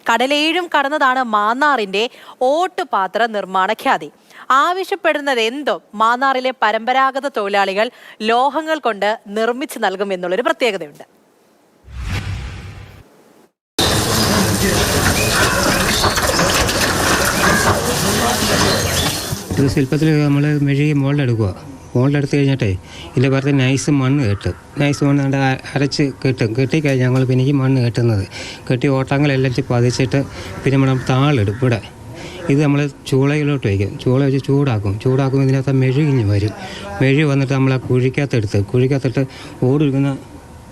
കടലേഴും കടന്നതാണ് മാന്നാറിന്റെ ഓട്ടുപാത്ര നിർമ്മാണ ഖ്യാതി. ആവശ്യപ്പെടുന്നത് എന്തും മാന്നാറിലെ പരമ്പരാഗത തൊഴിലാളികൾ ലോഹങ്ങൾ കൊണ്ട് നിർമ്മിച്ചു നൽകും എന്നുള്ളൊരു പ്രത്യേകതയുണ്ട്. ഇത് ശില്പത്തിൽ നമ്മൾ മെഴുകി മോൾഡെടുക്കുക. മോൾഡെടുത്ത് കഴിഞ്ഞിട്ടേ ഇതിൽ വെറുതെ നൈസ് മണ്ണ് കെട്ടും. നൈസ് മണ്ണ് കണ്ട് അരച്ച് കെട്ടിക്കഴിഞ്ഞാൽ ഞങ്ങൾ പിന്നെ ഈ മണ്ണ് കെട്ടുന്നത് കെട്ടി ഓട്ടങ്ങളെല്ലാം പതിച്ചിട്ട് പിന്നെ നമ്മൾ താളിടും. ഇവിടെ ഇത് നമ്മൾ ചൂളയിലോട്ട് വയ്ക്കും. ചൂള വെച്ച് ചൂടാക്കും ഇതിനകത്ത് മെഴുകിഞ്ഞ് വരും. മെഴുകി വന്നിട്ട് നമ്മൾ ആ കുഴിക്കകത്തിട്ട് ഓടുരുക്കുന്ന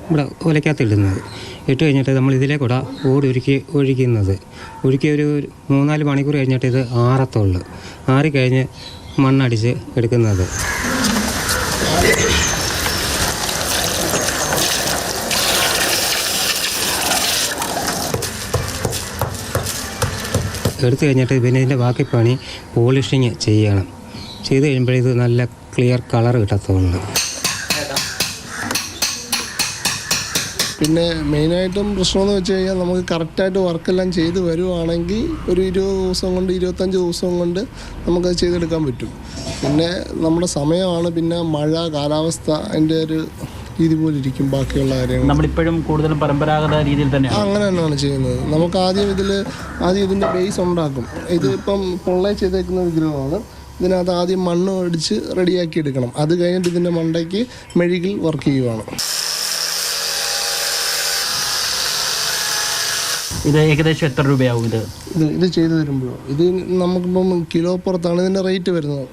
ഇവിടെ ഒലക്കകത്തിടുന്നത് ഇട്ട് കഴിഞ്ഞിട്ട് നമ്മൾ ഇതിലേക്കൂടെ ഒഴുക്കി ഒരു 3-4 മണിക്കൂർ കഴിഞ്ഞിട്ട് ഇത് ആറത്തുള്ളൂ. ആറിക്കഴിഞ്ഞ് മണ്ണടിച്ച് എടുക്കുന്നത്. എടുത്തു കഴിഞ്ഞിട്ട് പിന്നെ ഇതിൻ്റെ ബാക്കി പണി പോളിഷിങ് ചെയ്യണം. ചെയ്ത് കഴിയുമ്പോഴേ ഇത് നല്ല ക്ലിയർ കളർ കിട്ടത്തുള്ളൂ. പിന്നെ മെയിനായിട്ടും പ്രശ്നമെന്ന് വെച്ച് കഴിഞ്ഞാൽ നമുക്ക് കറക്റ്റായിട്ട് വർക്കെല്ലാം ചെയ്ത് വരുവാണെങ്കിൽ ഒരു 20 ദിവസം കൊണ്ട് 25 ദിവസം കൊണ്ട് നമുക്കത് ചെയ്തെടുക്കാൻ പറ്റും. പിന്നെ നമ്മുടെ സമയമാണ്, പിന്നെ മഴ, കാലാവസ്ഥ അതിൻ്റെ ഒരു രീതി പോലെ ഇരിക്കും. ബാക്കിയുള്ള കാര്യങ്ങൾ നമ്മളിപ്പോഴും കൂടുതലും പരമ്പരാഗത രീതിയിൽ തന്നെ അങ്ങനെ തന്നെയാണ് ചെയ്യുന്നത്. നമുക്ക് ആദ്യം ഇതിൻ്റെ ബേസ് ഉണ്ടാക്കും. ഇതിപ്പം പൊള്ളേ ചെയ്തേക്കുന്ന വിഗ്രഹമാണ്. ഇതിനകത്ത് ആദ്യം മണ്ണ് അടിച്ച് റെഡിയാക്കി എടുക്കണം. അത് കഴിഞ്ഞിട്ട് ഇതിൻ്റെ മണ്ടയ്ക്ക് മെഴുകിൽ വർക്ക് ചെയ്യുവാണ്. ഇത് ഏകദേശം എത്ര രൂപയാവും? ഇത് ചെയ്തു തരുമ്പോഴോ ഇത് നമുക്കിപ്പം കിലോ പുറത്താണ് ഇതിൻ്റെ റേറ്റ് വരുന്നത്.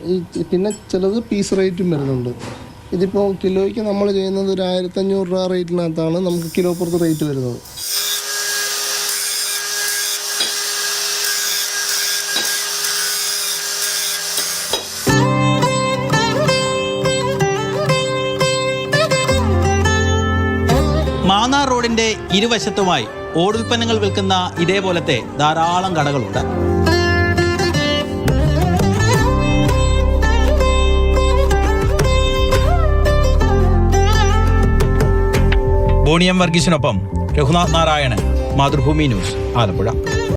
പിന്നെ ചിലത് പീസ് റേറ്റും വരുന്നുണ്ട്. ഇതിപ്പോൾ കിലോയ്ക്ക് നമ്മൾ ചെയ്യുന്നത് ഒരു 1500 രൂപ റേറ്റിനകത്താണ് നമുക്ക് കിലോ പുറത്ത് റേറ്റ് വരുന്നത്. മാന്നാർ റോഡിന്റെ ഇരുവശത്തുമായി ഓടുൽപ്പന്നങ്ങൾ വിൽക്കുന്ന ഇതേപോലത്തെ ധാരാളം കടകളുണ്ട്. ബോണിയം വർഗീസിനൊപ്പം രഘുനാഥ് നാരായണൻ, മാതൃഭൂമി ന്യൂസ്, ആലപ്പുഴ.